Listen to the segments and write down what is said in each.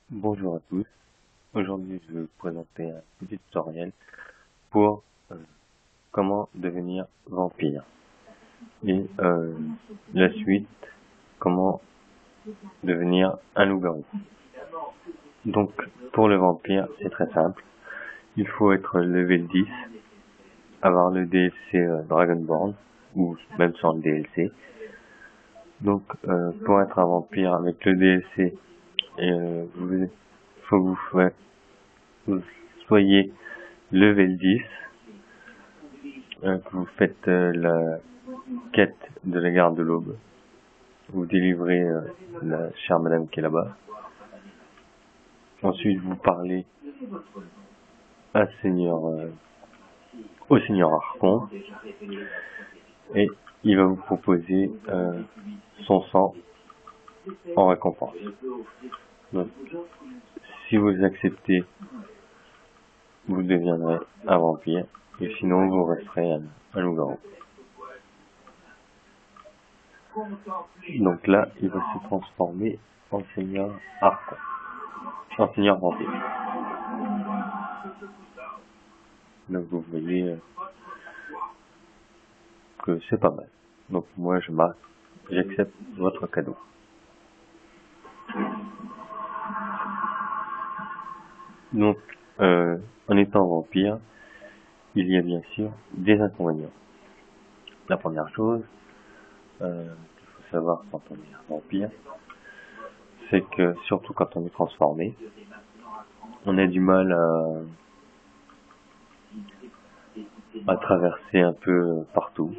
Bonjour à tous, aujourd'hui je vais vous présenter un petit tutoriel pour comment devenir vampire et la suite, comment devenir un loup-garou. Donc pour le vampire c'est très simple, il faut être level 10, avoir le DLC Dragonborn ou même sans le DLC. Donc pour être un vampire avec le DLC, il faut que vous soyez level 10, que vous faites la quête de la garde de l'aube, vous délivrez la chère madame qui est là-bas. Ensuite vous parlez au seigneur Archon et il va vous proposer son sang en récompense. Donc, si vous acceptez, vous deviendrez un vampire et sinon vous resterez un loup-garou. Donc là, il va se transformer en seigneur Archon, en seigneur vampire. Donc vous voyez que c'est pas mal. Donc moi j'accepte votre cadeau. Donc en étant vampire, il y a bien sûr des inconvénients. La première chose qu'il faut savoir quand on est un vampire, c'est que surtout quand on est transformé, on a du mal à traverser un peu partout.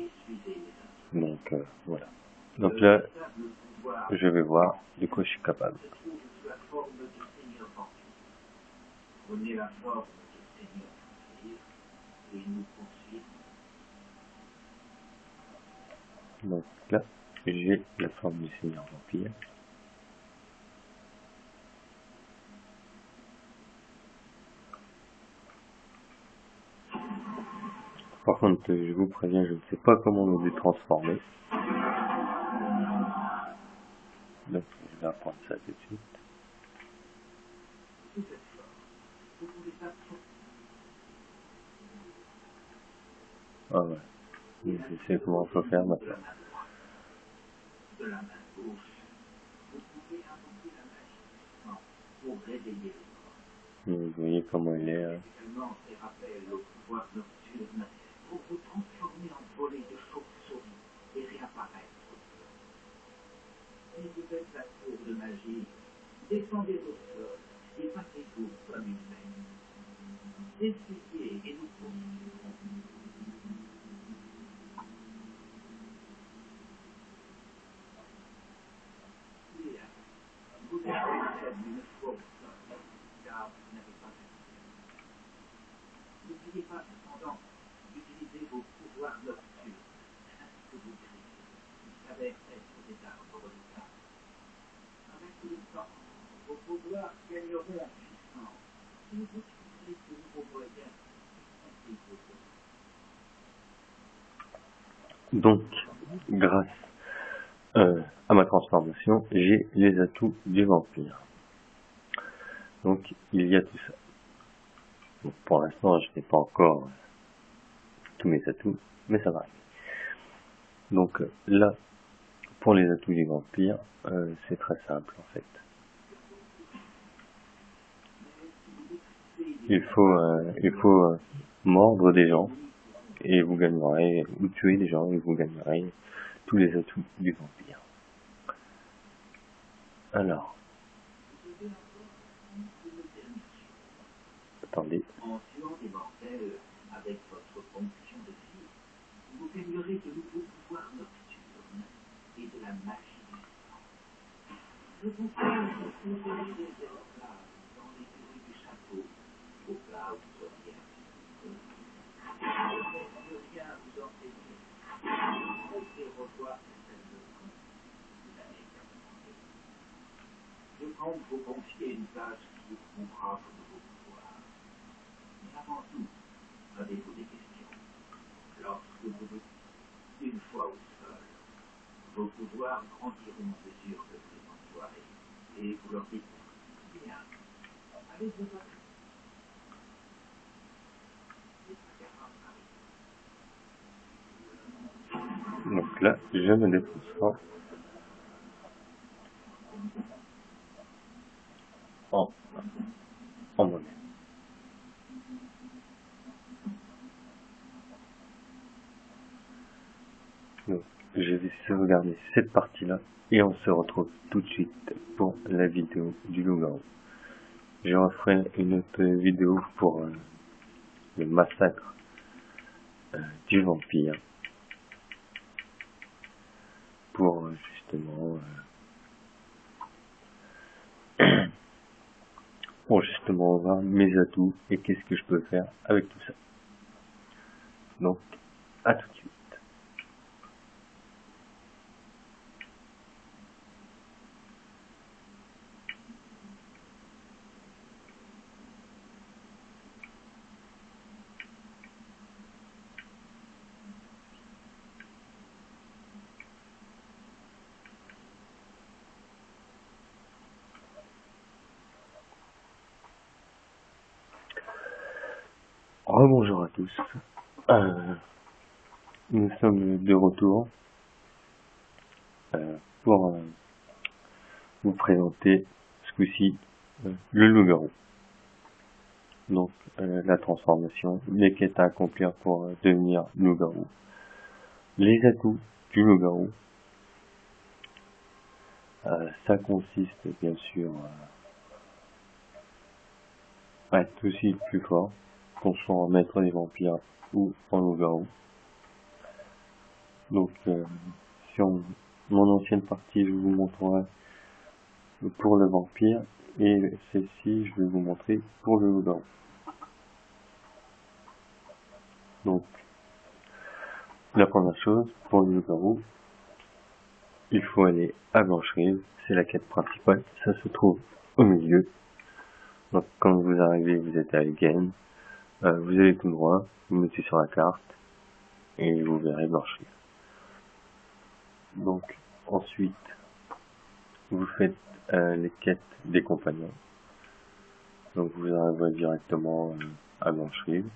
Donc voilà. Donc là, je vais voir de quoi je suis capable. Donc là, j'ai la forme du seigneur vampire. Par contre, je vous préviens, je ne sais pas comment nous détransformer. Donc, je vais apprendre ça tout de suite. Ah ouais. Je sais comment il faut faire maintenant. Vous voyez comment il est. Hein. Donc, grâce à ma transformation, j'ai les atouts du vampire. Donc, il y a tout ça. Donc, pour l'instant, je n'ai pas encore tous mes atouts, mais ça va arriver. Donc là, pour les atouts du vampire, c'est très simple en fait. Il faut mordre des gens et vous gagnerez, ou tuer des gens et vous gagnerez tous les atouts du vampire. Alors, attendez. En tuant des mortels avec votre fonction de vie, vous gagnerez de nouveaux pouvoirs nocturnes et de la magie du sang. Je vous prie de trouver des esclaves dans les grilles du château, au cas où vous auriez un petit peu. Je ne rien vous enseigner. Vous devez revoir certaines leçons que vous avez appris. Je compte vous confier une tâche qui vous prouvera vos nouveaux pouvoirs. Mais avant tout, avez-vous des questions? Lorsque vous vous une fois au sol, vos pouvoirs grandiront à mesure que vous les emploierez, et vous leur dites bien. avec vos autres. Donc là, je me dépose en monnaie. Donc, je vais sauvegarder cette partie-là et on se retrouve tout de suite pour la vidéo du loup-garou. Je referai une autre vidéo pour le massacre du vampire. Pour justement voir mes atouts et qu'est-ce que je peux faire avec tout ça. Donc, à tout de suite. Rebonjour à tous. Nous sommes de retour pour vous présenter ce coup-ci le loup-garou. Donc la transformation, les quêtes à accomplir pour devenir loup-garou. Les atouts du loup-garou. Ça consiste bien sûr à être aussi le plus fort, qu'on soit en maître des vampires ou en loup-garou. Donc sur mon ancienne partie, je vous montrerai pour le vampire et celle-ci, je vais vous montrer pour le loup-garou. Donc la première chose, pour le loup-garou, il faut aller à Blancherive, c'est la quête principale, ça se trouve au milieu. Donc quand vous arrivez, vous êtes à Elghen, vous allez tout droit, vous mettez sur la carte et vous verrez Blancherive. Donc ensuite, vous faites les quêtes des compagnons. Donc vous arrivez directement à Blancherive.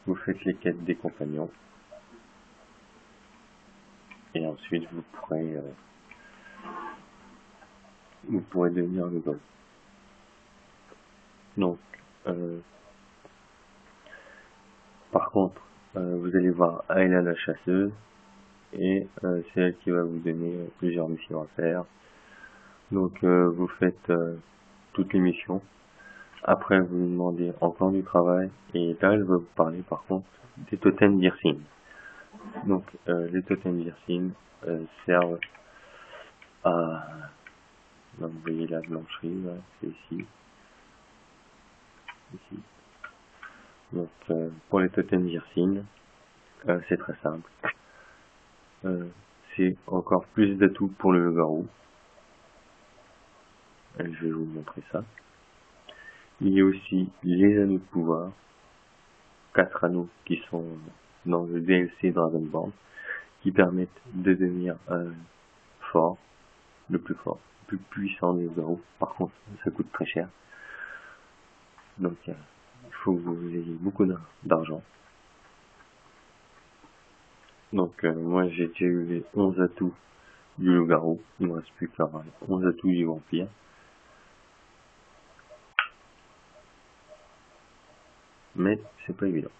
Vous faites les quêtes des compagnons. Et ensuite vous pourrez devenir le loup-garou. Donc par contre, vous allez voir Ayla la chasseuse et c'est elle qui va vous donner plusieurs missions à faire. Donc vous faites toutes les missions. Après vous lui demandez encore du travail et là elle va vous parler par contre des totems d'Irsine. Donc les totems d'Irsine servent à... Donc, vous voyez la blancherie, là, c'est ici. Donc pour les totems d'Irsine, c'est très simple. C'est encore plus d'atouts pour le loup-garou. Je vais vous montrer ça. Il y a aussi les anneaux de pouvoir, 4 anneaux qui sont dans le DLC Dragonborn, qui permettent de devenir fort, le plus fort, le plus puissant des loups-garous. Par contre, ça coûte très cher. Donc il faut que vous ayez beaucoup d'argent. Donc moi j'ai déjà eu les 11 atouts du loup-garou, il ne me reste plus qu'à avoir les 11 atouts du vampire. Mais c'est pas évident.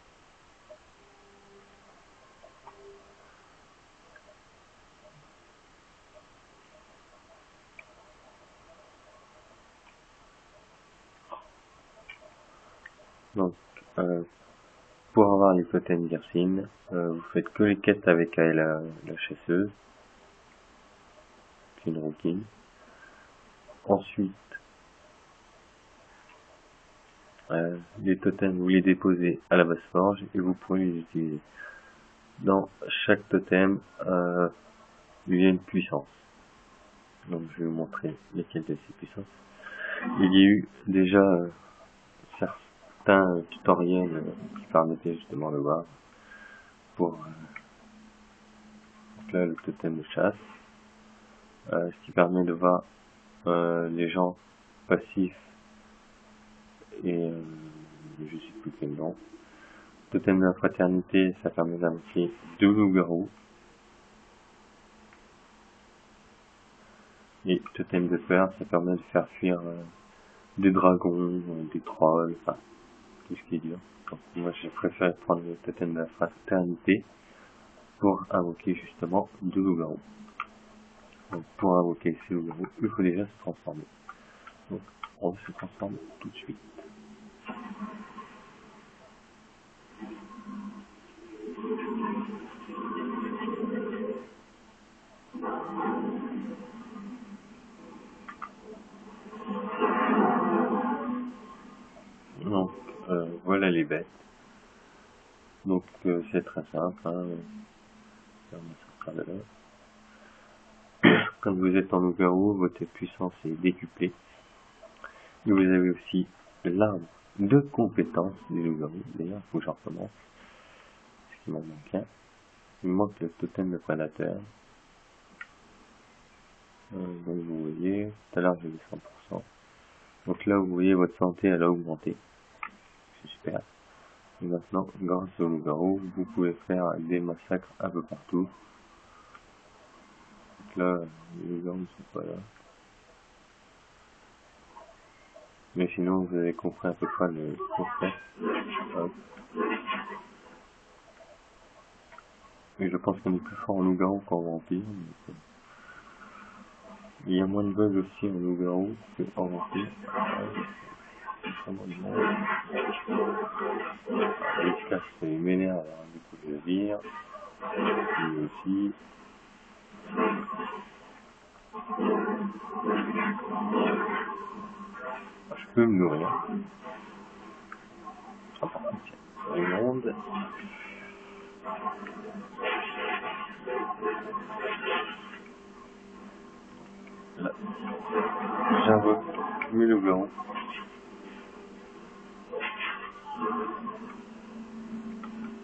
Donc pour avoir les totems d'Irsine, vous faites que les quêtes avec la chasseuse, qui est une rouquine. Ensuite, les totems, vous les déposez à la base forge et vous pourrez les utiliser. Dans chaque totem, il y a une puissance. Donc je vais vous montrer lesquelles de ces puissances. Il y a eu déjà certains tutoriels qui permettaient justement de voir pour donc là le totem de chasse, ce qui permet de voir les gens passifs et je sais plus quel nom. Totem de la fraternité, ça permet d'invoquer 2 loups-garous. Et totem de peur, ça permet de faire fuir des dragons, des trolls, enfin tout ce qui est dur. Donc moi j'ai préféré prendre le totem de la fraternité pour invoquer justement 2 loups-garous. Donc pour invoquer ces loups-garous, il faut déjà se transformer. Donc on se transforme tout de suite. Donc voilà les bêtes. Donc c'est très simple, hein. Quand vous êtes en loup-garou, votre puissance est décuplée. Et vous avez aussi l'arbre de compétences du loup-garou. D'ailleurs, il faut que j'en recommence. Parce qu'il m'en manque un. Il me manque le totem de prédateur. Donc vous voyez, tout à l'heure j'ai eu 100%. Donc là vous voyez votre santé elle a augmenté. C'est super. Et maintenant, grâce au loup-garou, vous pouvez faire des massacres un peu partout. Donc là, les loup-garous ne sont pas là. Mais sinon, vous avez compris à peu près le concept. Hop. Et je pense qu'on est plus fort en loup-garou qu'en vampire. Donc, il y a moins de bugs aussi en loup-garou qu'en vampire. Il se casse, il m'énerve, alors du coup je le vire. Lui aussi. Je peux me nourrir. Ah, par contre, il y a une onde. Là, j'invoque mes loups-garous.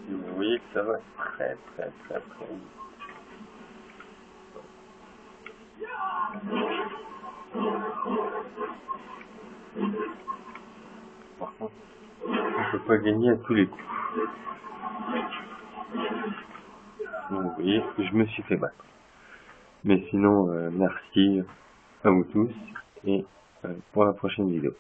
Et vous voyez que ça va très vite. Par contre, on ne peut pas gagner à tous les coups. Donc vous voyez que je me suis fait battre. Mais sinon, merci à vous tous et pour la prochaine vidéo.